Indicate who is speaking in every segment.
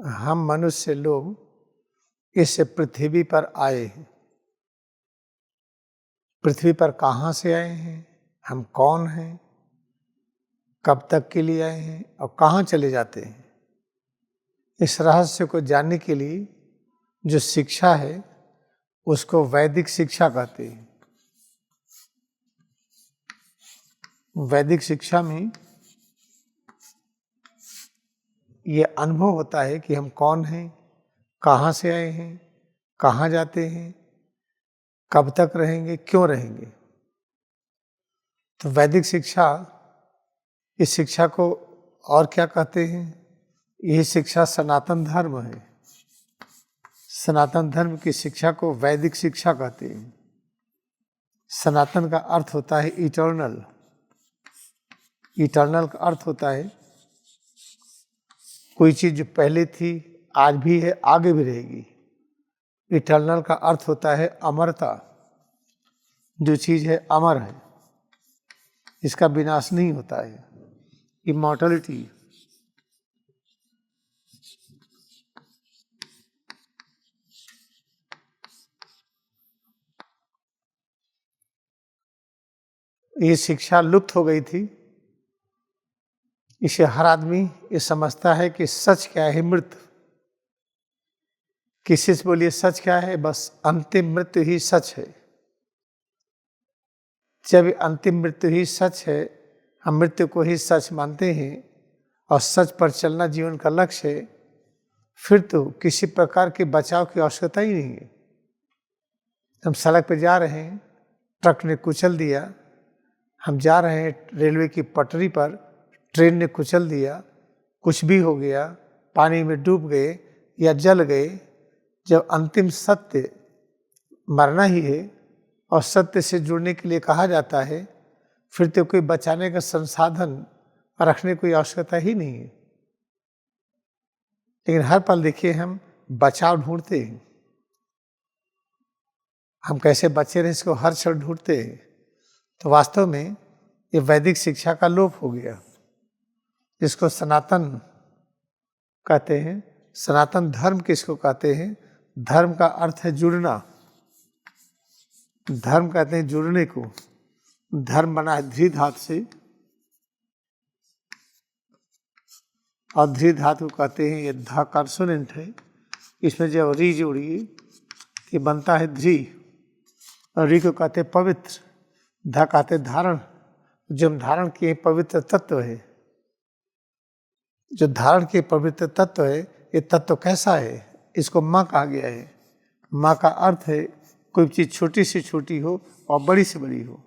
Speaker 1: हम मनुष्य लोग इस पृथ्वी पर आए हैं। पृथ्वी पर कहाँ से आए हैं, हम कौन हैं, कब तक के लिए आए हैं और कहाँ चले जाते हैं, इस रहस्य को जानने के लिए जो शिक्षा है उसको वैदिक शिक्षा कहते हैं। वैदिक शिक्षा में ये अनुभव होता है कि हम कौन हैं, कहाँ से आए हैं, कहाँ जाते हैं, कब तक रहेंगे, क्यों रहेंगे। तो वैदिक शिक्षा, इस शिक्षा को और क्या कहते हैं? यही शिक्षा सनातन धर्म है। सनातन धर्म की शिक्षा को वैदिक शिक्षा कहते हैं। सनातन का अर्थ होता है इटर्नल। इटर्नल का अर्थ होता है कोई चीज जो पहले थी, आज भी है, आगे भी रहेगी। इटर्नल का अर्थ होता है अमरता। जो चीज है अमर है, इसका विनाश नहीं होता है, इमॉर्टलिटी। ये शिक्षा लुप्त हो गई थी। इसे हर आदमी ये समझता है कि सच क्या है, मृत्यु। किसी से बोलिए सच क्या है, बस अंतिम मृत्यु ही सच है। जब अंतिम मृत्यु ही सच है, हम मृत्यु को ही सच मानते हैं और सच पर चलना जीवन का लक्ष्य है, फिर तो किसी प्रकार के बचाव की आवश्यकता ही नहीं है। हम सड़क पर जा रहे हैं, ट्रक ने कुचल दिया। हम जा रहे हैं रेलवे की पटरी पर, ट्रेन ने कुचल दिया, कुछ भी हो गया, पानी में डूब गए या जल गए। जब अंतिम सत्य मरना ही है और सत्य से जुड़ने के लिए कहा जाता है, फिर तो कोई बचाने का संसाधन रखने की आवश्यकता ही नहीं है। लेकिन हर पल देखिए हम बचाव ढूंढते हैं। हम कैसे बचे रहे इसको हर क्षण ढूंढते हैं। तो वास्तव में ये वैदिक शिक्षा का लोप हो गया, जिसको सनातन कहते हैं। सनातन धर्म किसको कहते हैं? धर्म का अर्थ है जुड़ना। धर्म कहते हैं जुड़ने को। धर्म बना है ध्री धातु से, और ध्री धातु कहते हैं, ये धा कॉन्सोनेंट है, इसमें जब री जोड़िए ये बनता है ध्री। और री को कहते हैं पवित्र, धा कहते धारण। जो धारण किए पवित्र तत्व है, जो धारण के पवित्र तत्व है, ये तत्व कैसा है? इसको माँ कहा गया है। माँ का अर्थ है कोई चीज छोटी से छोटी हो और बड़ी से बड़ी हो।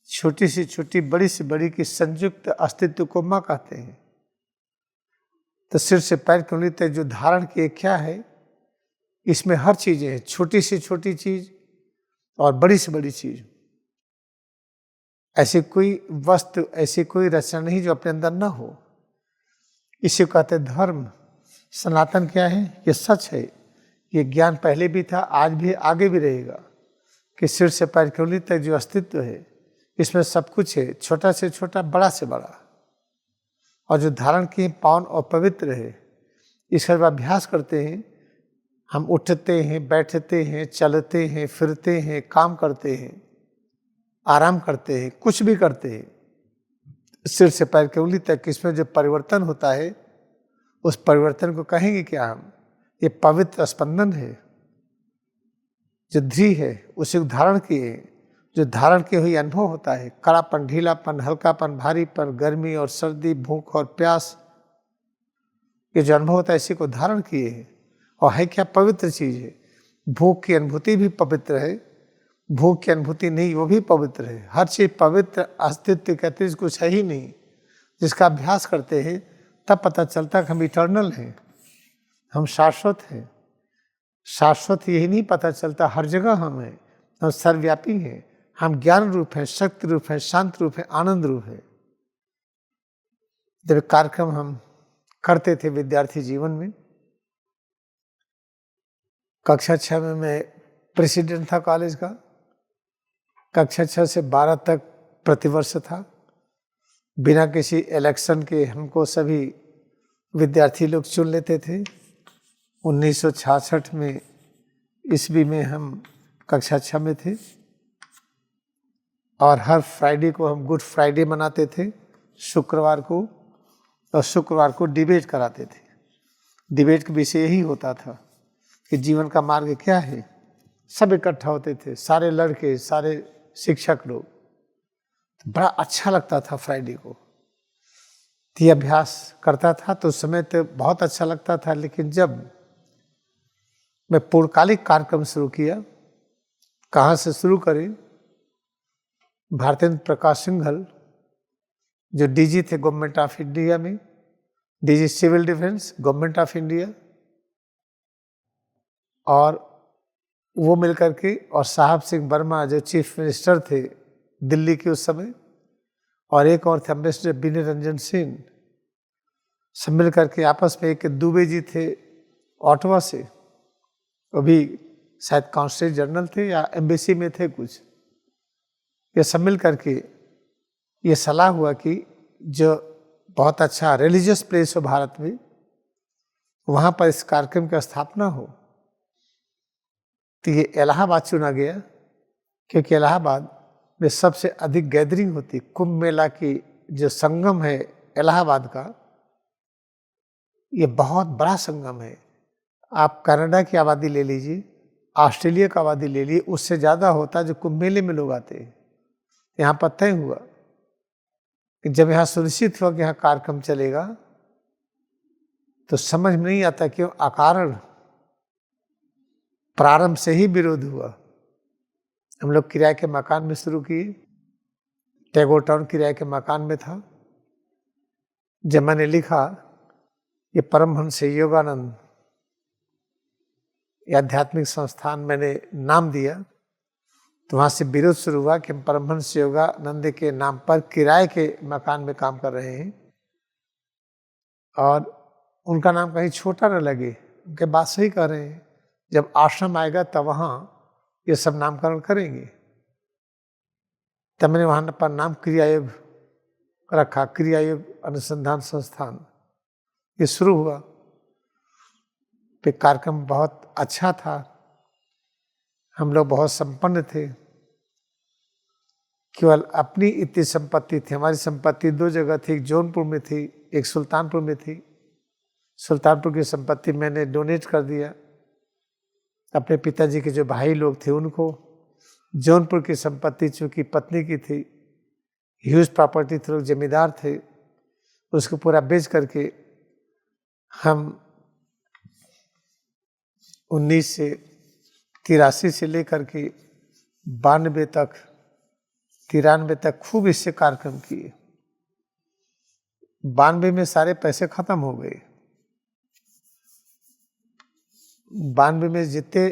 Speaker 1: छोटी से छोटी, बड़ी से बड़ी की संयुक्त अस्तित्व को माँ कहते हैं। तो सिर से पैर की उंगली तक जो धारण किए क्या है, इसमें हर चीजें हैं, छोटी से छोटी चीज और बड़ी से बड़ी चीज। ऐसी कोई वस्तु, ऐसी कोई रचना नहीं जो अपने अंदर ना हो। इसे कहते धर्म। सनातन क्या है? ये सच है। ये ज्ञान पहले भी था, आज भी, आगे भी रहेगा, कि सिर से पैर की उंगली तक जो अस्तित्व है, इसमें सब कुछ है, छोटा से छोटा, बड़ा से बड़ा। और जो धारण किए पावन और पवित्र है, इसका जब अभ्यास करते हैं, हम उठते हैं, बैठते हैं, चलते हैं, फिरते हैं, काम करते हैं, आराम करते हैं, कुछ भी करते हैं, सिर से पैर की उंगली तक इसमें जो परिवर्तन होता है, उस परिवर्तन को कहेंगे क्या हम? ये पवित्र स्पंदन है। जो ध्री है उसे धारण किए, जो धारण किए हुए अनुभव होता है, कड़ापन, ढीलापन, हल्कापन, भारीपन, गर्मी और सर्दी, भूख और प्यास, ये जो अनुभव होता है इसी को धारण किए है। और है क्या? पवित्र चीज है। भूख की अनुभूति भी पवित्र है, भूख की अनुभूति नहीं वो भी पवित्र है। हर चीज पवित्र, अस्तित्व के अतिरिक्त कुछ है ही नहीं। जिसका अभ्यास करते हैं तब पता चलता है कि हम इटर्नल हैं, हम शाश्वत हैं। शाश्वत यही नहीं पता चलता, हर जगह हम हैं, हम सर्वव्यापी हैं, हम ज्ञान रूप हैं, शक्ति रूप हैं, शांत रूप हैं, आनंद रूप है। जब कार्यक्रम हम करते थे विद्यार्थी जीवन में, कक्षा 6 में मैं प्रेसिडेंट था कॉलेज का। कक्षा 6 से 12 तक प्रतिवर्ष था। बिना किसी इलेक्शन के हमको सभी विद्यार्थी लोग चुन लेते थे 1966 में ईस्वी में हम कक्षा 6 में थे और हर फ्राइडे को हम गुड फ्राइडे मनाते थे, शुक्रवार को, और शुक्रवार को डिबेट कराते थे। डिबेट का विषय यही होता था कि जीवन का मार्ग क्या है। सब इकट्ठा होते थे, सारे लड़के, सारे शिक्षक लोग। तो बड़ा अच्छा लगता था फ्राइडे को। तो ये अभ्यास करता था तो उस समय तो बहुत अच्छा लगता था, लेकिन जब मैं पूर्णकालिक कार्यक्रम शुरू किया, कहाँ से शुरू करें, भारतेंद्र प्रकाश सिंघल जो डीजी थे गवर्नमेंट ऑफ इंडिया में, DG civil defence government of India, और वो मिलकर के, और साहब सिंह वर्मा जो चीफ मिनिस्टर थे दिल्ली के उस समय, और एक और थे एम्बेसडर विनय रंजन सिंह, सब मिल करके आपस में, एक दुबे जी थे ऑटवा से, वो भी शायद काउंसिल जनरल थे या एम्बेसी में थे कुछ, ये सब मिल करके ये सलाह हुआ कि जो बहुत अच्छा रिलीजियस प्लेस हो भारत में, वहाँ पर इस कार्यक्रम की स्थापना हो। तो ये इलाहाबाद चुना गया, क्योंकि इलाहाबाद में सबसे अधिक गैदरिंग होती। कुंभ मेला की जो संगम है इलाहाबाद का, ये बहुत बड़ा संगम है। आप कनाडा की आबादी ले लीजिए, ऑस्ट्रेलिया की आबादी ले लीजिए, उससे ज़्यादा होता है जो कुंभ मेले में लोग आते हैं। यहाँ पर तय हुआ कि जब यहाँ सुनिश्चित हुआ कि यहाँ कार्यक्रम चलेगा, तो समझ में नहीं आता क्यों अकारण प्रारंभ से ही विरोध हुआ। हम लोग किराए के मकान में शुरू किए, टैगोर टाउन किराए के मकान में था। जब मैंने लिखा ये परमहंस योगानंद ये आध्यात्मिक संस्थान मैंने नाम दिया, तो वहाँ से विरोध शुरू हुआ कि हम परमहंस योगानंद के नाम पर किराए के मकान में काम कर रहे हैं और उनका नाम कहीं छोटा न लगे। उनके बात सही कह रहे हैं, जब आश्रम आएगा तब वहाँ ये सब नामकरण करेंगे। तब मैंने वहाँ पर नाम क्रियायोग रखा, क्रियायोग अनुसंधान संस्थान। ये शुरू हुआ, फिर कार्यक्रम बहुत अच्छा था। हम लोग बहुत संपन्न थे, केवल अपनी इतनी संपत्ति थी। हमारी संपत्ति दो जगह थी, एक जौनपुर में थी, एक सुल्तानपुर में थी। सुल्तानपुर की संपत्ति मैंने डोनेट कर दिया अपने पिताजी के जो भाई लोग थे उनको। जौनपुर की संपत्ति चूंकि पत्नी की थी, ह्यूज प्रॉपर्टी थे, लोग जमींदार थे, उसको पूरा बेच करके हम 1983 से लेकर के 92 तक 93 तक खूब इससे कार्यक्रम किए। 92 में सारे पैसे खत्म हो गए। 92 में जितने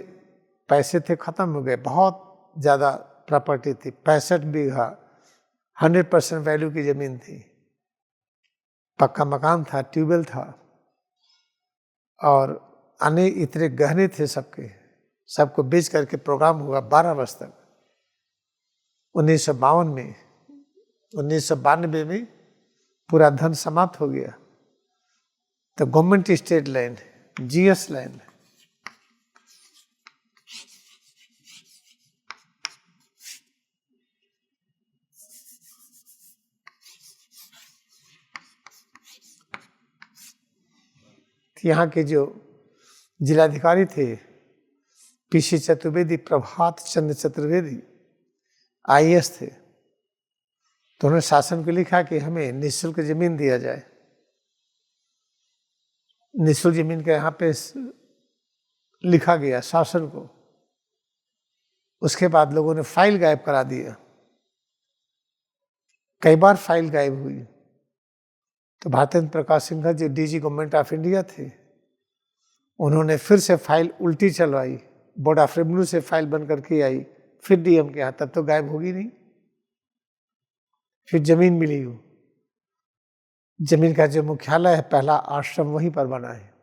Speaker 1: पैसे थे खत्म हो गए। बहुत ज़्यादा प्रॉपर्टी थी, 65 बीघा 100% वैल्यू की ज़मीन थी, पक्का मकान था, ट्यूबवेल था, और अन्य इतने गहने थे सबके, सबको बेच करके प्रोग्राम हुआ 12 वर्ष तक। 1952 में 1992 में पूरा धन समाप्त हो गया। तो government state land, GS land, यहाँ के जो जिलाधिकारी थे पीसी चतुर्वेदी, प्रभात चंद्र चतुर्वेदी आईएएस थे, तो उन्होंने शासन को लिखा कि हमें निःशुल्क जमीन दिया जाए। निःशुल्क जमीन के यहाँ पे लिखा गया शासन को। उसके बाद लोगों ने फाइल गायब करा दिया, कई बार फाइल गायब हुई। तो भारतेंद्र प्रकाश सिंघल जो डीजी गवर्नमेंट ऑफ इंडिया थे, उन्होंने फिर से फाइल उल्टी चलवाई, बोर्ड ऑफ रेवेन्यू से फाइल बन करके आई, फिर डीएम के यहाँ, तब तो गायब होगी नहीं। फिर जमीन मिली हो, जमीन का जो मुख्यालय है पहला आश्रम वहीं पर बना है।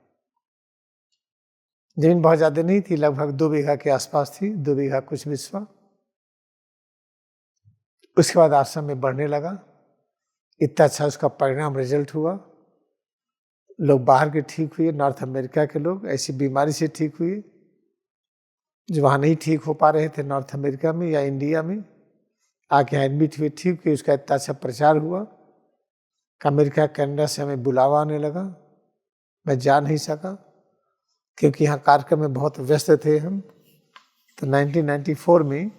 Speaker 1: जमीन बहुत ज्यादा नहीं थी, लगभग 2 बीघा के आसपास थी, 2 बीघा कुछ बिस्वा। उसके बाद आश्रम में बढ़ने लगा, इतना अच्छा उसका परिणाम रिजल्ट हुआ। लोग बाहर के ठीक हुए, नॉर्थ अमेरिका के लोग ऐसी बीमारी से ठीक हुए जो वहाँ नहीं ठीक हो पा रहे थे नॉर्थ अमेरिका में या इंडिया में, आके यहाँ एडमिट हुए, ठीक हुए। उसका इतना अच्छा प्रचार हुआ कि अमेरिका कनाडा से हमें बुलावा आने लगा। मैं जा नहीं सका क्योंकि यहाँ कार्यक्रम में बहुत व्यस्त थे हम। तो 1994 में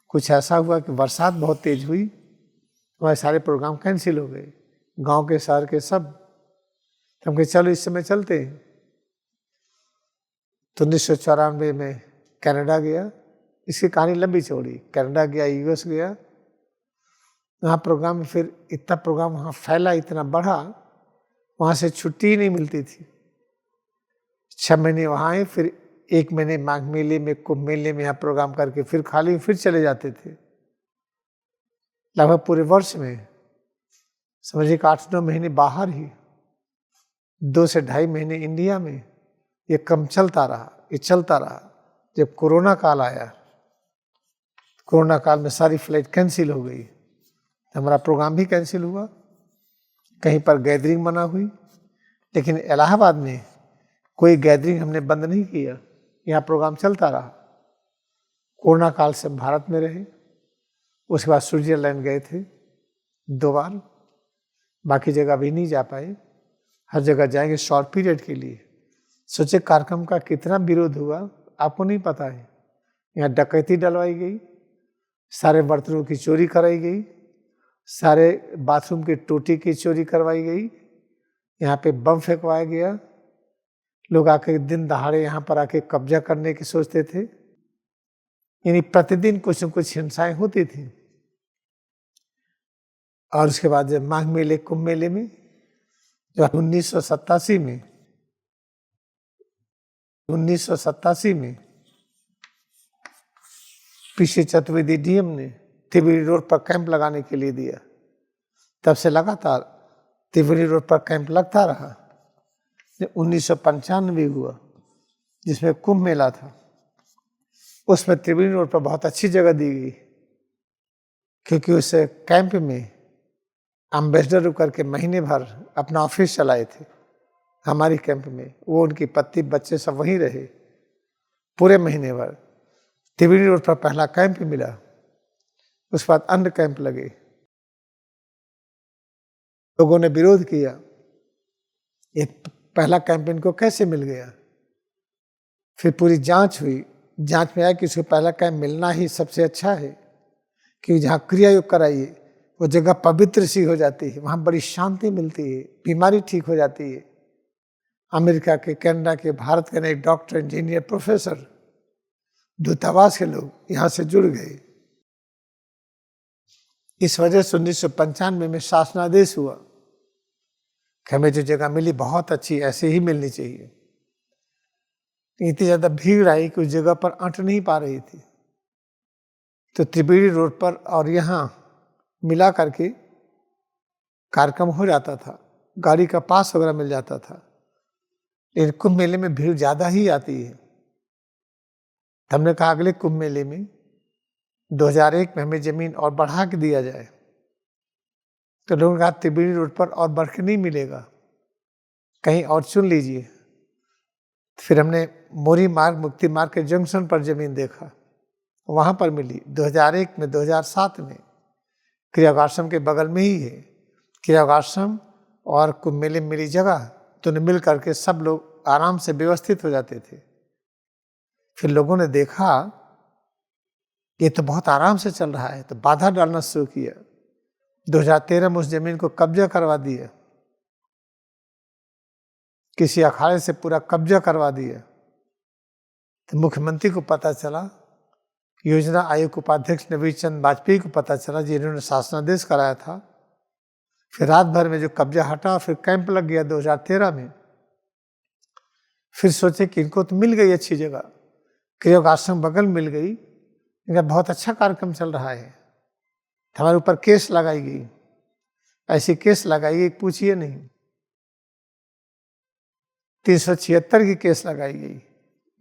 Speaker 1: कुछ ऐसा हुआ कि बरसात बहुत तेज हुई, हमारे सारे प्रोग्राम कैंसिल हो गए, गांव के शहर के सब। तो हम कहे चलो इस समय चलते हैं। तो 1994 में कनाडा गया। इसकी कहानी लंबी चौड़ी। कनाडा गया, यूएस गया, वहाँ प्रोग्राम में फिर इतना प्रोग्राम वहाँ फैला, इतना बढ़ा, वहाँ से छुट्टी ही नहीं मिलती थी। 6 महीने वहाँ आए, फिर 1 महीने माघ मेले में, कुंभ मेले में यहाँ प्रोग्राम करके फिर खाली फिर चले जाते थे। लगभग पूरे वर्ष में समझिए 8-9 महीने बाहर ही, 2 से 2.5 महीने इंडिया में। ये कम चलता रहा, ये चलता रहा। जब कोरोना काल आया, कोरोना काल में सारी फ्लाइट कैंसिल हो गई, हमारा प्रोग्राम भी कैंसिल हुआ। कहीं पर गैदरिंग मना हुई, लेकिन इलाहाबाद में कोई गैदरिंग हमने बंद नहीं किया, यहाँ प्रोग्राम चलता रहा। कोरोना काल से भारत में रहे। उसके बाद स्विट्जरलैंड गए थे 2 बार, बाकी जगह भी नहीं जा पाए। हर जगह जाएंगे शॉर्ट पीरियड के लिए। सोचे कार्यक्रम का कितना विरोध हुआ, आपको नहीं पता है। यहाँ डकैती डलवाई गई, सारे बर्तनों की चोरी कराई गई, सारे बाथरूम की टोटी की चोरी करवाई गई, यहाँ पे बम फेंकवाया गया। लोग आके दिन दहाड़े यहाँ पर आके कब्जा करने की सोचते थे। यानी प्रतिदिन कुछ न कुछ हिंसाएं होती थी। और उसके बाद जब माघ मेले, कुंभ मेले में, जो 1987 में पीसी चतुर्वेदी डीएम ने त्रिवेणी रोड पर कैंप लगाने के लिए दिया। तब से लगातार त्रिवेणी रोड पर कैंप लगता रहा। 1995 हुआ जिसमें कुंभ मेला था, उसमें त्रिवेणी रोड पर बहुत अच्छी जगह दी गई, क्योंकि उस कैंप में एम्बेसडर करके महीने भर अपना ऑफिस चलाए थे। हमारी कैंप में वो, उनकी पत्नी बच्चे सब वहीं रहे पूरे महीने भर। त्रिवेणी रोड पर पहला कैंप मिला, उसके बाद अन्य कैंप लगे। लोगों ने विरोध किया, ये पहला कैंप इनको कैसे मिल गया। फिर पूरी जांच हुई, जांच में आया कि इसको पहला कैंप मिलना ही सबसे अच्छा है, कि जहाँ क्रिया योग कराइए वो जगह पवित्र सी हो जाती है, वहाँ बड़ी शांति मिलती है, बीमारी ठीक हो जाती है। अमेरिका के, कनाडा के, भारत के अनेक डॉक्टर, इंजीनियर, प्रोफेसर, दूतावास के लोग यहाँ से जुड़ गए। इस वजह से 1995 में शासनादेश हुआ कि हमें जो जगह मिली बहुत अच्छी, ऐसे ही मिलनी चाहिए। इतनी ज़्यादा भीड़ आई कि उस जगह पर अट नहीं पा रही थी, तो त्रिवेणी रोड पर और यहाँ मिला करके कार्यक्रम हो जाता था, गाड़ी का पास वगैरह मिल जाता था। लेकिन कुंभ मेले में भीड़ ज़्यादा ही आती है। हमने कहा अगले कुंभ मेले में 2001 में हमें जमीन और बढ़ा के दिया जाए। तो लोगों ने कहा त्रिवेणी रोड पर और बढ़ के नहीं मिलेगा, कहीं और चुन लीजिए। फिर हमने मोरी मार्ग, मुक्ति मार्ग के जंक्शन पर जमीन देखा, वहाँ पर मिली 2001 में। 2007 में क्रियागाश्रम के बगल में ही है। क्रियागाश्रम और कुंभ मेले में मिली जगह, तो मिल करके सब लोग आराम से व्यवस्थित हो जाते थे। फिर लोगों ने देखा ये तो बहुत आराम से चल रहा है, तो बाधा डालना शुरू किया। 2013 में उस जमीन को कब्जा करवा दिया, किसी अखाड़े से पूरा कब्जा करवा दिया। तो मुख्यमंत्री को पता चला, योजना आयोग के उपाध्यक्ष नवीन चंद्र वाजपेयी को पता चला, जिन्होंने शासनादेश कराया था। फिर रात भर में जो कब्जा हटा, फिर कैंप लग गया 2013 में। फिर सोचे कि इनको तो मिल गई अच्छी जगह, क्रियागाश्रम बगल मिल गई, इनका बहुत अच्छा कार्यक्रम चल रहा है। हमारे ऊपर केस लगाई गई, ऐसी केस लगाई गई पूछिए नहीं। 376 की केस लगाई गई,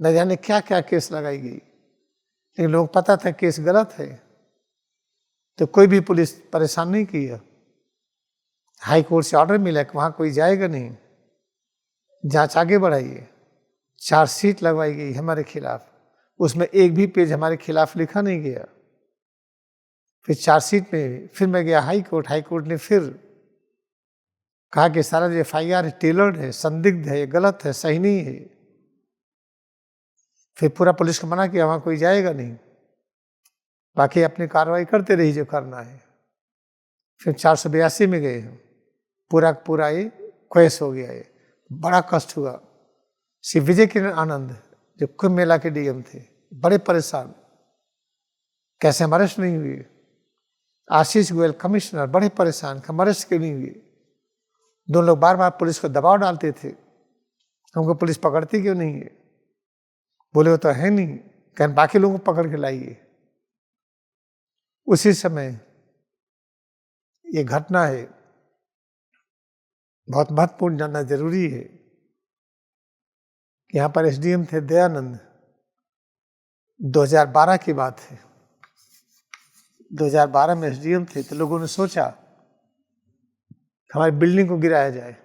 Speaker 1: न जाने क्या क्या केस लगाई गई। लेकिन लोग पता था केस गलत है, तो कोई भी पुलिस परेशान नहीं किया। हाई कोर्ट से ऑर्डर मिला कि वहाँ कोई जाएगा नहीं। जांच आगे बढ़ाइए। चार्जशीट लगवाई गई हमारे खिलाफ, उसमें एक भी पेज हमारे खिलाफ लिखा नहीं गया। फिर चार्जशीट में फिर मैं गया हाई कोर्ट ने फिर कहा कि सारा जो FIR टेलर्ड है, संदिग्ध है, गलत है, सही नहीं है। फिर पूरा पुलिस को मना किया, वहां कोई जाएगा नहीं, बाकी अपनी कार्रवाई करते रही जो करना है। फिर 482 में गए, पूरा ये क्वेश हो गया। ये बड़ा कष्ट हुआ। श्री विजय किरण आनंद जो कुंभ मेला के DM थे, बड़े परेशान, कैसे हम अरेस्ट नहीं हुए। आशीष गोयल कमिश्नर बड़े परेशान, हम अरेस्ट क्यों नहीं हुए। दोनों लोग बार बार पुलिस को दबाव डालते थे, हमको पुलिस पकड़ती क्यों नहीं है। बोले वो तो है नहीं, कहीं बाकी लोगों को पकड़ के लाइए। उसी समय ये घटना है, बहुत महत्वपूर्ण जानना जरूरी है कि यहाँ पर SDM थे दयानंद। 2012 की बात है, 2012 में SDM थे, तो लोगों ने सोचा हमारी बिल्डिंग को गिराया जाए।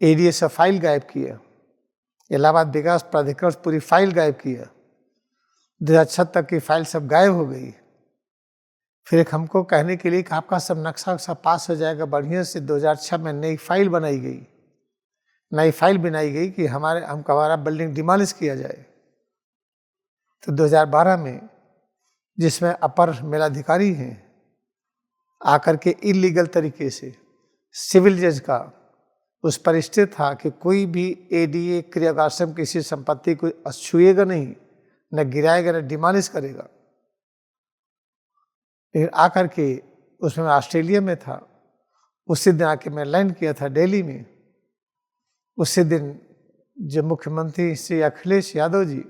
Speaker 1: ADA से फाइल गायब किया, इलाहाबाद विकास प्राधिकरण से पूरी फाइल गायब किया। 2006 तक की फाइल सब गायब हो गई। फिर एक हमको कहने के लिए कि आपका सब नक्शा पास हो जाएगा बढ़िया से। 2006 में नई फाइल बनाई गई कि हमारा बिल्डिंग डिमोलिश किया जाए। तो 2012 में जिसमें अपर मेलाधिकारी हैं आकर के इलीगल तरीके से सिविल जज का उस पर स्टे था कि कोई भी ADA क्रियागाश्रम किसी संपत्ति को छुएगा नहीं, न गिराएगा, न डिमोलिश करेगा। लेकिन आकर के उसमें ऑस्ट्रेलिया में था, उसी दिन आके मैं लैंड किया था दिल्ली में। उसी दिन जो मुख्यमंत्री श्री अखिलेश यादव जी,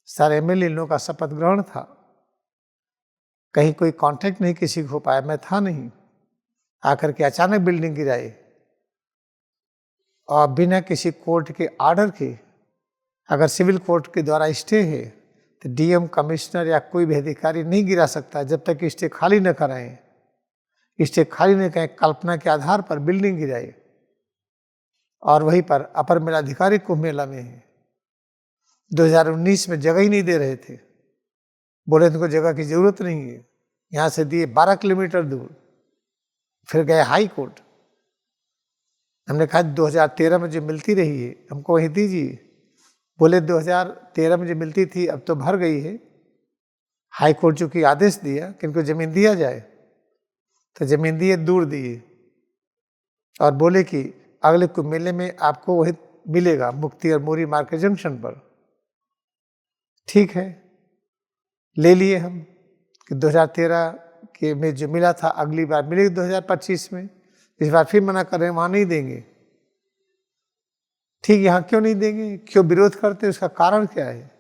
Speaker 1: सारे MLA लोगों का शपथ ग्रहण था। कहीं कोई कांटेक्ट नहीं किसी को हो पाया, मैं था नहीं। आकर के अचानक बिल्डिंग गिराए और बिना किसी कोर्ट के ऑर्डर के, अगर सिविल कोर्ट के द्वारा स्टे है तो DM कमिश्नर या कोई भी अधिकारी नहीं गिरा सकता जब तक स्टे खाली न कराएं। स्टे खाली न करें, कल्पना के आधार पर बिल्डिंग गिराए। और वहीं पर अपर मेलाधिकारी कुंभ मेला में है। 2019 में जगह ही नहीं दे रहे थे, बोले इनको जगह की जरूरत नहीं है। यहाँ से दिए 12 किलोमीटर दूर। फिर गए हाई कोर्ट, हमने कहा 2013 में जो मिलती रही है हमको वहीं दीजिए। बोले 2013 में जो मिलती थी अब तो भर गई है। हाई कोर्ट चूंकि आदेश दिया कि इनको जमीन दिया जाए, तो जमीन दिए, दूर दिए और बोले कि अगले कुंभ मेले में आपको वही मिलेगा, मुक्ति और मोरी मार्केट जंक्शन पर। ठीक है, ले लिए हम कि 2013 के में जो मिला था अगली बार मिलेगी 2025 में। इस बार फिर मना कर रहे हैं, वहां नहीं देंगे। ठीक, यहाँ क्यों नहीं देंगे, क्यों विरोध करते, उसका कारण क्या है?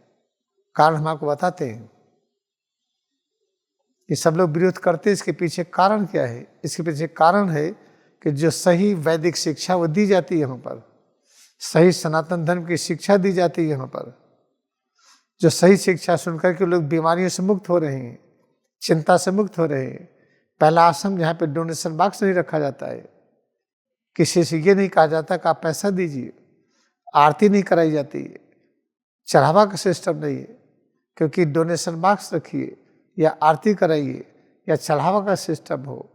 Speaker 1: कारण हम आपको बताते हैं। ये सब लोग विरोध करते, इसके पीछे कारण क्या है? इसके पीछे कारण है कि जो सही वैदिक शिक्षा वो दी जाती है यहाँ पर, सही सनातन धर्म की शिक्षा दी जाती है यहाँ पर। जो सही शिक्षा सुनकर के लोग बीमारियों से मुक्त हो रहे हैं, चिंता से मुक्त हो रहे हैं। पहला आश्रम जहाँ पे डोनेशन बॉक्स नहीं रखा जाता है, किसी से ये नहीं कहा जाता कि आप पैसा दीजिए, आरती नहीं कराई जाती है, चढ़ावा का सिस्टम नहीं है। क्योंकि डोनेशन बॉक्स रखिए या आरती कराइए या चढ़ावा का सिस्टम हो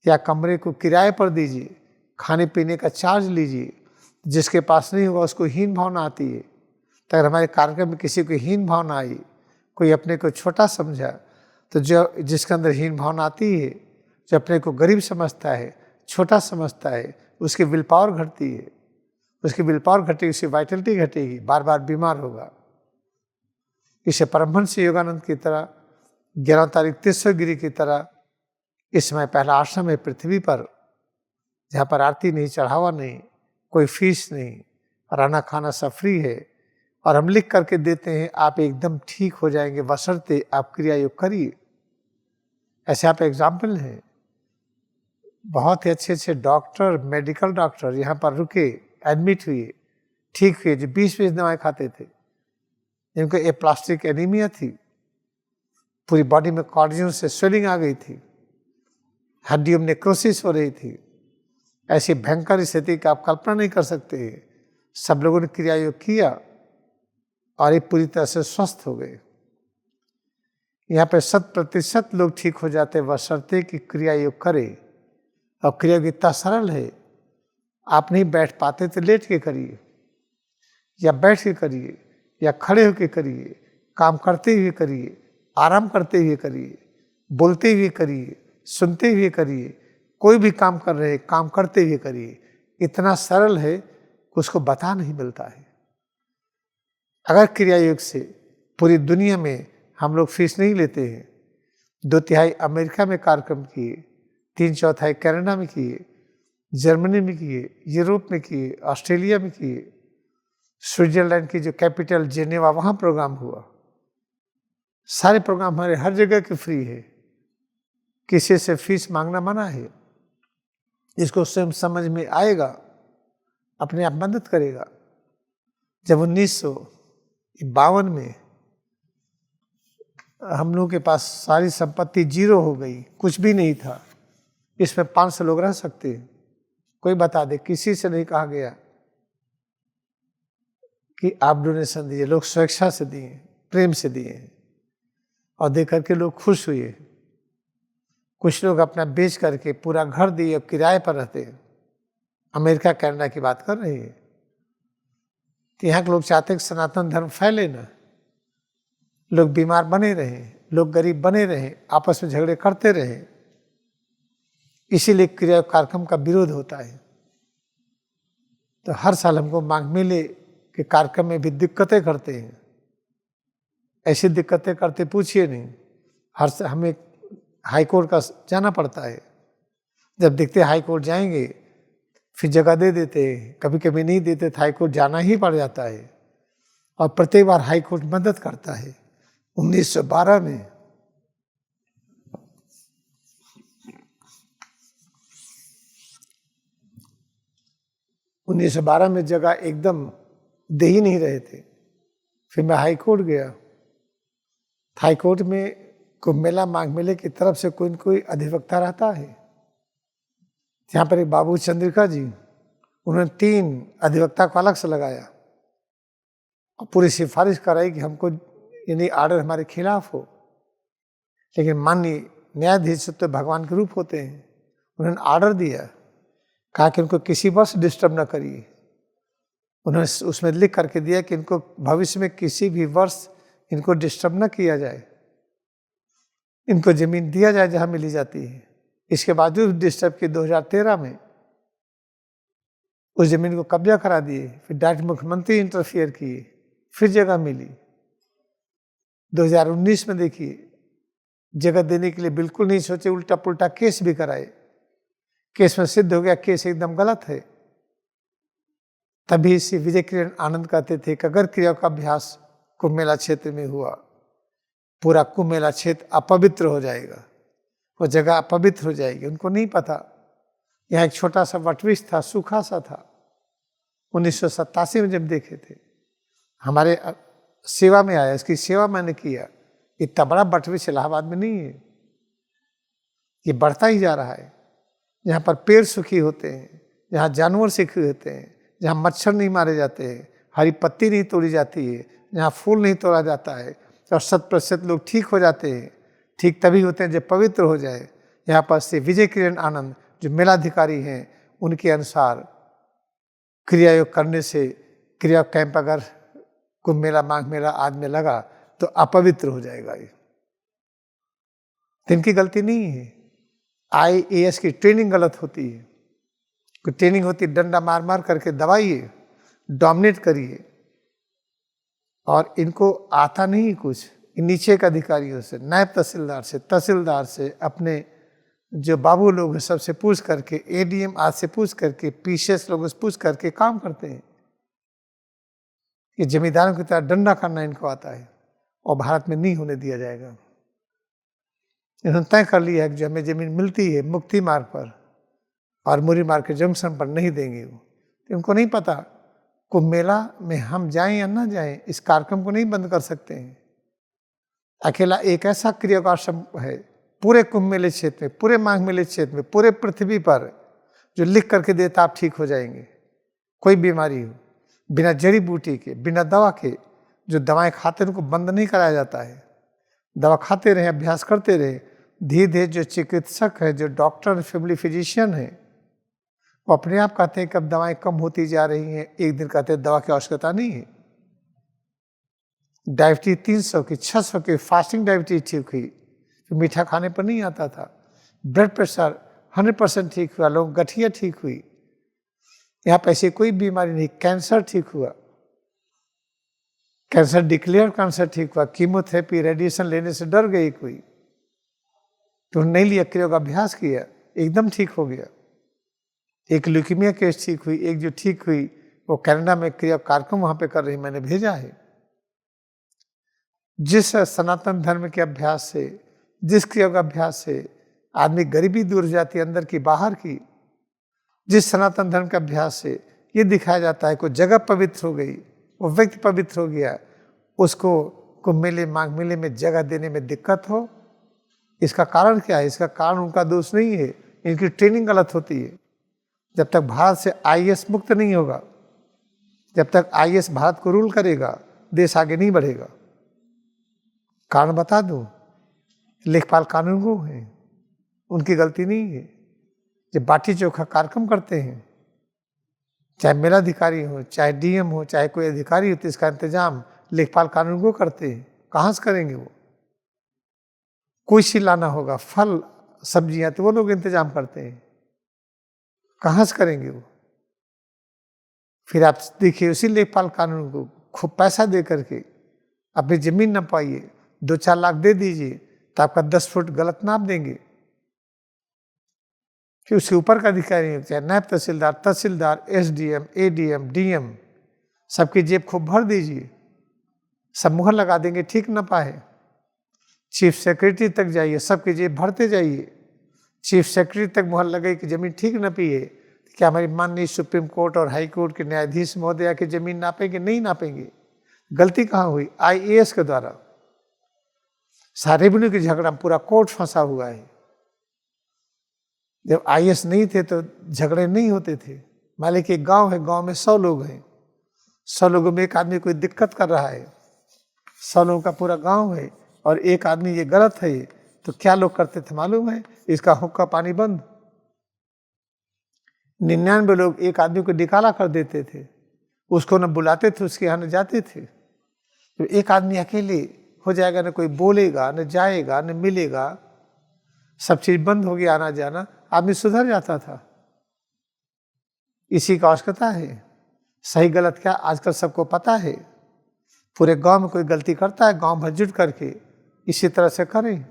Speaker 1: या कमरे को किराए पर दीजिए, खाने पीने का चार्ज लीजिए। जिसके पास नहीं होगा उसको हीन भावना आती है। तो अगर हमारे कार्यक्रम में किसी को हीन भावना आई, कोई अपने को छोटा समझा, तो जो जिसके अंदर हीन भावना आती है, जो अपने को गरीब समझता है, छोटा समझता है, उसकी विल पावर घटती है। उसकी विल पावर घटेगी, उसकी वाइटलिटी घटेगी, बार बार बीमार होगा। इसे परमहंस योगानंद की तरह, 11 तारीख तीर्थगिरी की तरह इस समय पहला आश्रम है पृथ्वी पर, जहाँ पर आरती नहीं, चढ़ावा नहीं, कोई फीस नहीं, रहना खाना सब फ्री है। और हम लिख करके देते हैं, आप एकदम ठीक हो जाएंगे बशर्ते आप क्रिया योग करिए। ऐसे आप एग्जाम्पल हैं। बहुत ही अच्छे अच्छे डॉक्टर, मेडिकल डॉक्टर यहाँ पर रुके, एडमिट हुए, ठीक हुए, जो 20-20 दवाएं खाते थे, जिनको एप्लास्टिक एनीमिया थी, पूरी बॉडी में कॉर्डियन से स्वेलिंग आ गई थी, हड्डियों में नेक्रोसिस हो रही थी। ऐसी भयंकर स्थिति की आप कल्पना नहीं कर सकते। सब लोगों ने क्रिया योग किया और ये पूरी तरह से स्वस्थ हो गए। यहाँ पे 100% लोग ठीक हो जाते बशर्ते कि क्रिया योग करे। और क्रिया योग इतना सरल है, आप नहीं बैठ पाते तो लेट के करिए, या बैठ के करिए, या खड़े होके करिए, काम करते हुए करिए, आराम करते हुए करिए, बोलते हुए करिए, सुनते हुए करिए, कोई भी काम कर रहे काम करते हुए करिए। इतना सरल है कि उसको बता नहीं मिलता है। अगर क्रिया योग से पूरी दुनिया में हम लोग फीस नहीं लेते हैं, 2/3 अमेरिका में कार्यक्रम किए, 3/4 कनाडा में किए, जर्मनी में किए, यूरोप में किए, ऑस्ट्रेलिया में किए, स्विट्जरलैंड की जो कैपिटल जेनेवा वहाँ प्रोग्राम हुआ। सारे प्रोग्राम हमारे हर जगह के फ्री है, किसी से फीस मांगना मना है। इसको स्वयं समझ में आएगा, अपने आप मदद करेगा। जब 1952 में हम लोगों के पास सारी संपत्ति 0 हो गई, कुछ भी नहीं था, इसमें 500 लोग रह सकते हैं, कोई बता दे, किसी से नहीं कहा गया कि आप डोनेशन दीजिए। लोग स्वेच्छा से दिए, प्रेम से दिए, और देख करके लोग खुश हुए। कुछ लोग अपना बेच करके पूरा घर दिए, अब किराए पर रहते हैं। अमेरिका कनाडा की बात कर रही है। तो यहाँ के लोग चाहते हैं कि सनातन धर्म फैले ना, लोग बीमार बने रहें, लोग गरीब बने रहें, आपस में झगड़े करते रहें। इसीलिए क्रिया कार्यक्रम का विरोध होता है। तो हर साल हमको माघ मेले के कार्यक्रम में भी दिक्कतें करते हैं। ऐसी दिक्कतें करते पूछिए नहीं। हर से हमें हाई कोर्ट का जाना पड़ता है। जब देखते हाई कोर्ट जाएंगे, फिर जगह दे देते हैं, कभी कभी नहीं देते तो हाई कोर्ट जाना ही पड़ जाता है। और प्रत्येक बार हाई कोर्ट मदद करता है। 1912 में जगह एकदम दे ही नहीं रहे थे। फिर मैं हाई कोर्ट गया। हाई कोर्ट में कुंभ मेला माघ मेले की तरफ से कोई न कोई अधिवक्ता रहता है। यहाँ पर एक बाबू चंद्रिका जी, उन्होंने 3 अधिवक्ता को अलग से लगाया और पूरी सिफारिश कराई कि हमको यानी आर्डर हमारे खिलाफ हो। लेकिन माननीय न्यायाधीश तो भगवान के रूप होते हैं, उन्होंने आर्डर दिया, कहा कि उनको किसी वर्ष डिस्टर्ब न करिए। उन्होंने उसमें लिख करके दिया कि इनको भविष्य में किसी भी वर्ष इनको डिस्टर्ब न किया जाए, इनको जमीन दिया जाए जहां मिली जाती है। इसके बावजूद डिस्टर्ब किए 2013 में उस जमीन को कब्जा करा दिए। फिर डायरेक्ट मुख्यमंत्री इंटरफियर किए, फिर जगह मिली। 2019 में देखिए, जगह देने के लिए बिल्कुल नहीं सोचे, उल्टा पुल्टा केस भी कराए। केस में सिद्ध हो गया केस एकदम गलत है। तभी श्री विजय किरण आनंद कहते थे कि अगर क्रिया का अभ्यास कुंभ मेला क्षेत्र में हुआ, पूरा कुंभ मेला क्षेत्र अपवित्र हो जाएगा, वो जगह अपवित्र हो जाएगी। उनको नहीं पता, यहाँ एक छोटा सा वटवृक्ष था, सूखा सा था। 1987 में जब देखे थे, हमारे सेवा में आया, इसकी सेवा मैंने किया। इतना बड़ा वटवृक्ष इलाहाबाद में नहीं है, ये बढ़ता ही जा रहा है। जहाँ पर पेड़ सूखी होते हैं, जहाँ जानवर सूखे होते हैं, जहाँ मच्छर नहीं मारे जाते हैं, हरी पत्ती नहीं तोड़ी जाती है, जहाँ फूल नहीं तोड़ा जाता है, और 100% लोग ठीक हो जाते हैं। ठीक तभी होते हैं जब पवित्र हो जाए। यहाँ पर से विजय किरण आनंद जो मेलाधिकारी हैं, उनके अनुसार क्रिया योग करने से क्रिया कैंप अगर कुंभ मेला माघ मेला आदि में लगा तो अपवित्र हो जाएगा। ये तो इनकी गलती नहीं है। IAS की ट्रेनिंग गलत होती है। कोई ट्रेनिंग होती है, डंडा मार मार करके दबाइए, डोमिनेट करिए, और इनको आता नहीं कुछ। नीचे के अधिकारियों से, नायब तहसीलदार से, अपने जो बाबू लोग हैं सबसे पूछ करके, ADM आज से पूछ करके, PCS लोगों से पूछ करके काम करते हैं। ये जमींदारों की तरह डंडा करना इनको आता है, और भारत में नहीं होने दिया जाएगा। इन्होंने तय कर लिया है कि जो हमें जमीन मिलती है मुक्ति मार्ग पर और मुरी मार्ग के जंक्शन पर नहीं देंगे वो। तो इनको नहीं पता कुंभ मेला में हम जाएं या ना जाएं, इस कार्यक्रम को नहीं बंद कर सकते हैं। अकेला एक ऐसा क्रियाश्रम है पूरे कुंभ मेले क्षेत्र में, पूरे माघ मेले क्षेत्र में, पूरे पृथ्वी पर, जो लिख करके देता आप ठीक हो जाएंगे, कोई बीमारी हो। बिना जड़ी बूटी के, बिना दवा के जो दवाएं खाते हैं उनको बंद नहीं कराया जाता है। दवा खाते रहे, अभ्यास करते रहे, धीरे धीरे जो चिकित्सक है, जो डॉक्टर, फैमिली फिजिशियन है, वो अपने आप कहते हैं कि अब दवाएं कम होती जा रही हैं। एक दिन कहते हैं दवा की आवश्यकता नहीं है। डायबिटीज 300 की, 600 की फास्टिंग डायबिटीज ठीक हुई, तो मीठा खाने पर नहीं आता था। ब्लड प्रेशर 100% ठीक हुआ, लोग गठिया ठीक हुई, यहाँ पे ऐसी कोई बीमारी नहीं। कैंसर ठीक हुआ, कैंसर डिक्लेयर कैंसर ठीक हुआ। कीमोथेरेपी, रेडिएशन लेने से डर गई कोई, तो नहीं लिया, क्रिया का अभ्यास किया, एकदम ठीक हो गया। एक ल्यूकीमिया केस ठीक हुई, एक जो ठीक हुई वो कनाडा में क्रिया कार्यक्रम वहां पे कर रही, मैंने भेजा है। जिस सनातन धर्म के अभ्यास से, जिस क्रिया का अभ्यास से आदमी गरीबी दूर हो जाती है, अंदर की बाहर की, जिस सनातन धर्म के अभ्यास से ये दिखाया जाता है कोई जगह पवित्र हो गई, वो व्यक्ति पवित्र हो गया, उसको कुंभ मेले, माघ मेले में जगह देने में दिक्कत हो, इसका कारण क्या है? इसका कारण उनका दोष नहीं है, इनकी ट्रेनिंग गलत होती है। जब तक भारत से आईएएस मुक्त नहीं होगा, जब तक आईएएस भारत को रूल करेगा, देश आगे नहीं बढ़ेगा। कारण बता दूं, लेखपाल कानूनगो हैं, उनकी गलती नहीं है। जब बाटी चोखा कार्यक्रम करते हैं, चाहे मेलाधिकारी हो, चाहे डीएम हो, चाहे कोई अधिकारी हो, तो इसका इंतजाम लेखपाल कानूनगो करते हैं। कहाँ से करेंगे वो? कोई चीज लाना होगा, फल सब्जियां, तो वो लोग इंतजाम करते हैं। कहाँ से करेंगे वो? फिर आप देखिए उसी लेखपाल कानून को खूब पैसा दे करके अपनी जमीन न पाइए, 2-4 लाख दे दीजिए तो आपका 10 फुट गलत नाप देंगे। फिर उसके ऊपर का अधिकारी, चाहे नायब तहसीलदार, तहसीलदार, एसडीएम, एडीएम, डीएम, सबकी जेब खूब भर दीजिए, सब मुहर लगा देंगे ठीक न पाए। चीफ सेक्रेटरी तक जाइए, सबकी जेब भरते जाइए। चीफ सेक्रेटरी तक मुहर लगे कि जमीन ठीक न पिए, क्या हमारी माननीय सुप्रीम कोर्ट और हाई कोर्ट के न्यायाधीश महोदया की जमीन नापेंगे? नहीं नापेंगे। गलती कहाँ हुई? आईएएस के द्वारा। सारे रेवेन्यू की झगड़ा में पूरा कोर्ट फंसा हुआ है। जब आईएएस नहीं थे तो झगड़े नहीं होते थे। मान लीजिए कि गांव है, गांव में 100 लोग हैं, 100 लोगों में एक आदमी कोई दिक्कत कर रहा है, 100 लोगों का पूरा गांव है और एक आदमी ये गलत है, तो क्या लोग करते थे मालूम है? इसका हुक्का पानी बंद। 99 लोग एक आदमी को निकाला कर देते थे, उसको न बुलाते थे, उसके यहाँ न जाते थे। तो एक आदमी अकेले हो जाएगा, न कोई बोलेगा, न जाएगा, न मिलेगा, सब चीज बंद हो गया, आना जाना, आदमी सुधर जाता था। इसी का आवश्यकता है। सही गलत क्या आजकल सबको पता है। पूरे गांव में कोई गलती करता है, गांव भर जुट करके इसी तरह से करें।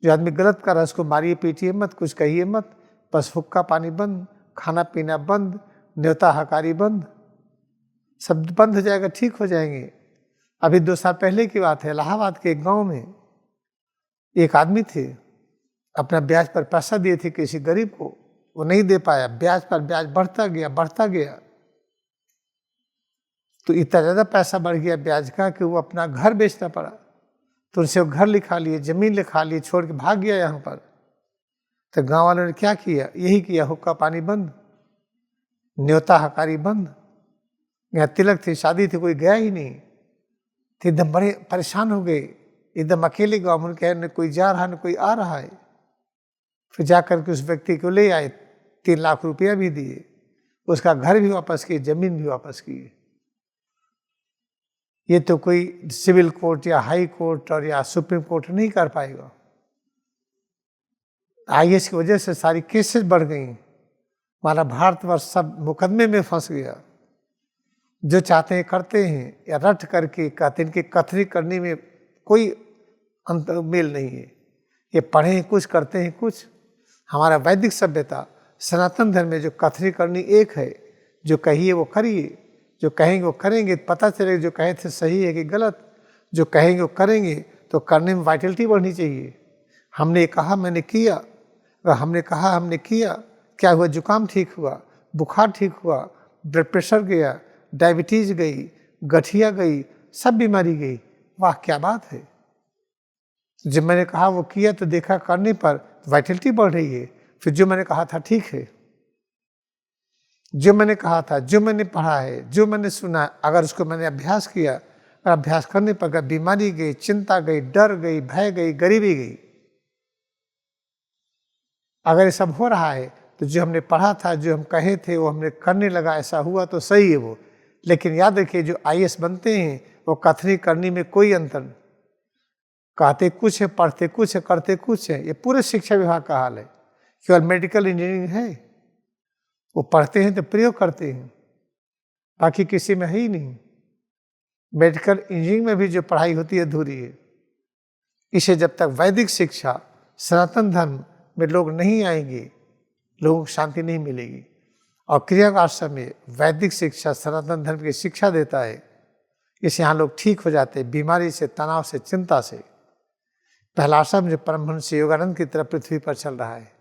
Speaker 1: जो आदमी गलत कर रहा है उसको मारिए पीटिए मत, कुछ कहिए मत, बस हुक्का पानी बंद, खाना पीना बंद, न्योता हकारी बंद, सब बंद हो जाएगा, ठीक हो जाएंगे। अभी 2 साल पहले की बात है, इलाहाबाद के एक गांव में एक आदमी थे, अपना ब्याज पर पैसा दिए थे किसी गरीब को, वो नहीं दे पाया, ब्याज पर ब्याज बढ़ता गया, बढ़ता गया, तो इतना ज़्यादा पैसा बढ़ गया ब्याज का कि वो अपना घर बेचना पड़ा। तो उनसे वो घर लिखा लिए, जमीन लिखा लिए, छोड़ के भाग गया यहाँ पर। तो गांव वालों ने क्या किया? यही किया, हुक्का पानी बंद, न्योता हकारी बंद। यहाँ तिलक थी, शादी थी, कोई गया ही नहीं। तो एकदम बड़े परेशान हो गए, एकदम अकेले गाँव में, उनके न कोई जा रहा न कोई आ रहा है। फिर जाकर के उस व्यक्ति को ले आए, 3 लाख रुपया भी दिए, उसका घर भी वापस किए, जमीन भी वापस किए। ये तो कोई सिविल कोर्ट या हाई कोर्ट और या सुप्रीम कोर्ट नहीं कर पाएगा। आईएएस की वजह से सारी केसेस बढ़ गई, हमारा भारतवर्ष सब मुकदमे में फंस गया। जो चाहते हैं करते हैं, या रट करके कहते हैं कि कथनी करने में कोई अंतर मेल नहीं है। ये पढ़े हैं कुछ, करते हैं कुछ। हमारा वैदिक सभ्यता सनातन धर्म में जो कथनी करनी एक है, जो कहिए वो करिए, जो कहेंगे वो करेंगे, पता चलेगा जो कहे थे सही है कि गलत। जो कहेंगे वो करेंगे, तो करने में वाइटलिटी बढ़नी चाहिए। हमने कहा मैंने किया, हमने कहा हमने किया, क्या हुआ? जुकाम ठीक हुआ, बुखार ठीक हुआ, ब्लड प्रेशर गया, डायबिटीज गई, गठिया गई, सब बीमारी गई। वाह क्या बात है। जब मैंने कहा वो किया तो देखा करने पर वाइटलिटी बढ़ रही है। फिर जो मैंने कहा था ठीक है। जो मैंने कहा था, जो मैंने पढ़ा है, जो मैंने सुना, अगर उसको मैंने अभ्यास किया, और अभ्यास करने पर अगर बीमारी गई, चिंता गई, डर गई, भय गई, गरीबी गई, अगर ये सब हो रहा है तो जो हमने पढ़ा था, जो हम कहे थे, वो हमने करने लगा, ऐसा हुआ तो सही है वो। लेकिन याद रखिए, जो IAS बनते हैं वो कथनी करनी में कोई अंतर नहीं। कहते कुछ है, पढ़ते कुछ है, करते कुछ है। ये पूरे शिक्षा विभाग का हाल है। केवल मेडिकल इंजीनियरिंग है, वो पढ़ते हैं तो प्रयोग करते हैं, बाकी किसी में है ही नहीं। मेडिकल इंजीनियरिंग में भी जो पढ़ाई होती है अधूरी है। इसे जब तक वैदिक शिक्षा, सनातन धर्म में लोग नहीं आएंगे, लोगों को शांति नहीं मिलेगी। और क्रिया आश्रम में वैदिक शिक्षा, सनातन धर्म की शिक्षा देता है। इससे यहाँ लोग ठीक हो जाते हैं बीमारी से, तनाव से, चिंता से। पहला आश्रम जो परमहंस योगानंद की तरह पृथ्वी पर चल रहा है।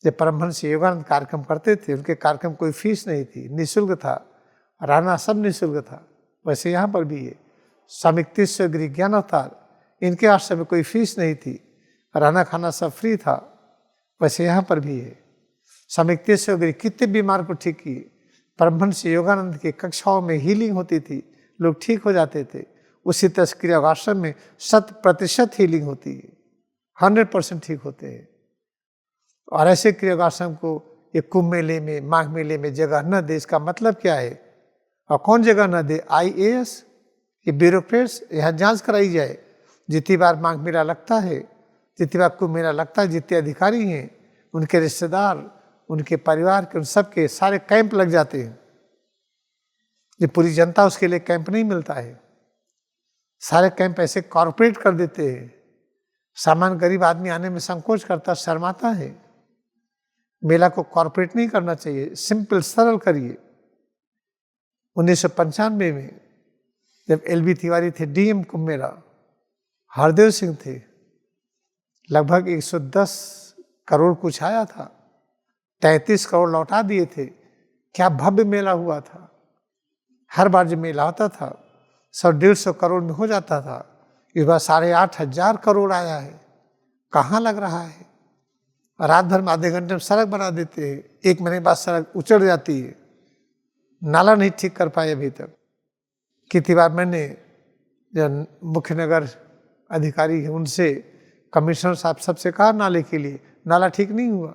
Speaker 1: जब परमहंस योगानंद कार्यक्रम करते थे, उनके कार्यक्रम कोई फीस नहीं थी, निःशुल्क था, रहना सब निःशुल्क था। वैसे यहाँ पर भी है। स्वामी तीर्थेश्वर गिरी ज्ञान अवतार, इनके आश्रम में कोई फीस नहीं थी, रहना खाना सब फ्री था। वैसे यहाँ पर भी है। स्वामी तीर्थेश्वर गिरी कितने बीमार को ठीक किए। परमहंस योगानंद की कक्षाओं में हीलिंग होती थी, लोग ठीक हो जाते थे। उसी तरह क्रिया आश्रम में 100% हीलिंग होती है, 100% ठीक होते हैं। और ऐसे क्रिया आश्रम को ये कुंभ मेले में, माघ मेले में जगह न दे, इसका मतलब क्या है? और कौन जगह न दे? IAS ये ब्यूरोक्रेट्स, यहाँ जांच कराई जाए। जितनी बार माघ मेला लगता है, जितनी बार कुंभ मेला लगता है, जितने अधिकारी हैं, उनके रिश्तेदार, उनके परिवार के, उन सबके सारे कैंप लग जाते हैं। ये पूरी जनता, उसके लिए कैंप नहीं मिलता है। सारे कैंप ऐसे कॉर्पोरेट कर देते हैं। सामान्य गरीब आदमी आने में संकोच करता, शर्माता है। मेला को कॉर्पोरेट नहीं करना चाहिए, सिंपल सरल करिए। 1995 में जब LB तिवारी थे DM कुंभ मेला, हरदेव सिंह थे, लगभग 110 करोड़ कुछ आया था, 33 करोड़ लौटा दिए थे। क्या भव्य मेला हुआ था। हर बार जब मेला होता था 100-150 करोड़ में हो जाता था। इस बार 8,500 करोड़ आया है। कहाँ लग रहा है? रात भर में आधे घंटे में सड़क बना देते हैं, 1 महीने बाद सड़क उचड़ जाती है। नाला नहीं ठीक कर पाए अभी तक। कितनी बार मैंने जो मुख्य नगर अधिकारी है उनसे, कमिश्नर साहब सबसे कहा नाले के लिए, नाला ठीक नहीं हुआ।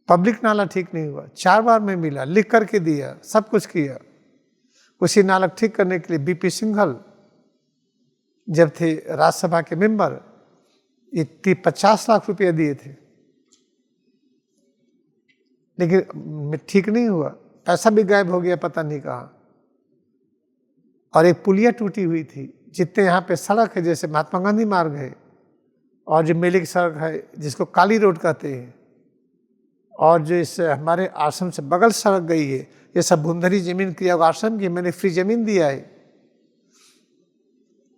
Speaker 1: पब्लिक नाला ठीक नहीं हुआ। 4 बार मैं मिला, लिख करके दिया, सब कुछ किया। उसी नाला ठीक करने के लिए BP सिंघल जब थे राज्यसभा के मेंबर, 50 लाख रुपया दिए थे, लेकिन ठीक नहीं हुआ। पैसा भी गायब हो गया, पता नहीं कहाँ। और एक पुलिया टूटी हुई थी। जितने यहाँ पे सड़क है, जैसे महात्मा गांधी मार्ग है, और जो मेले की सड़क है जिसको काली रोड कहते हैं, और जो इस हमारे आश्रम से बगल सड़क गई है, ये सब भूमधरी जमीन क्रिया आश्रम की, मैंने फ्री जमीन दिया है,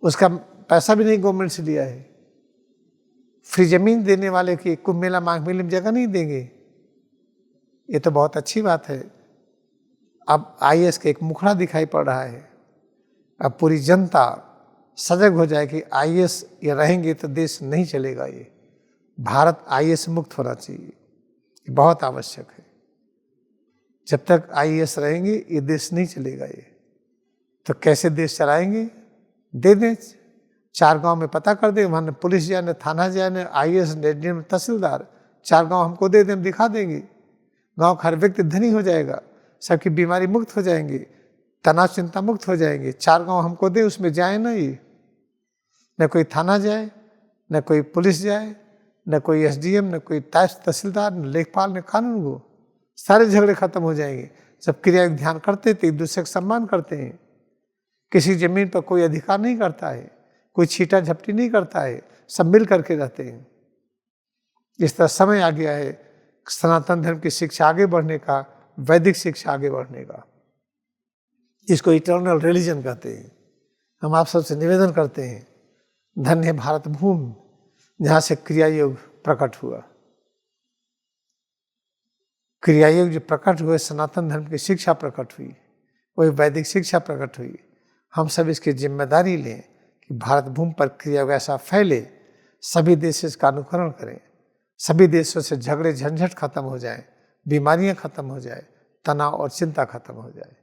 Speaker 1: उसका पैसा भी नहीं गवर्नमेंट से लिया है। फ्री जमीन देने वाले की कुंभ मेला, माघ मेले में जगह नहीं देंगे, ये तो बहुत अच्छी बात है। अब IAS का एक मुखड़ा दिखाई पड़ रहा है। अब पूरी जनता सजग हो जाए कि IAS ये रहेंगे तो देश नहीं चलेगा। ये भारत IAS मुक्त होना चाहिए, ये बहुत आवश्यक है। जब तक IAS रहेंगे ये देश नहीं चलेगा। ये तो कैसे देश चलाएंगे? दे दें, 4 गांव में पता कर दें, वहाँ न पुलिस जाए, न थाना जाए, न IAS, न तहसीलदार, 4 गांव हमको दे दें, हम दिखा देंगे। गांव का हर व्यक्ति धनी हो जाएगा, सबकी बीमारी मुक्त हो जाएंगे, तनाव चिंता मुक्त हो जाएंगे। 4 गांव हमको दे, उसमें जाए ना, ये न कोई थाना जाए, न कोई पुलिस जाए, न कोई SDM, न कोई तहसीलदार, न लेखपाल, न कानून को। सारे झगड़े खत्म हो जाएंगे। सब क्रिया ध्यान करते थे, एक दूसरे का सम्मान करते हैं। किसी जमीन पर कोई अधिकार नहीं करता है, कोई छीटा झपटी नहीं करता है, सब मिल करके रहते हैं। इस तरह समय आ गया है सनातन धर्म की शिक्षा आगे बढ़ने का, वैदिक शिक्षा आगे बढ़ने का। इसको इटर्नल रिलीजन कहते हैं। हम आप सबसे निवेदन करते हैं, धन्य है भारत भूमि जहाँ से क्रिया योग प्रकट हुआ। क्रिया योग जो प्रकट हुए, सनातन धर्म की शिक्षा प्रकट हुई, वही वैदिक शिक्षा प्रकट हुई। हम सब इसकी जिम्मेदारी लें कि भारत भूमि पर क्रिया योग ऐसा फैले, सभी देश इसका अनुकरण करें, सभी देशों से झगड़े झंझट खत्म हो जाए, बीमारियां खत्म हो जाए, तनाव और चिंता खत्म हो जाए।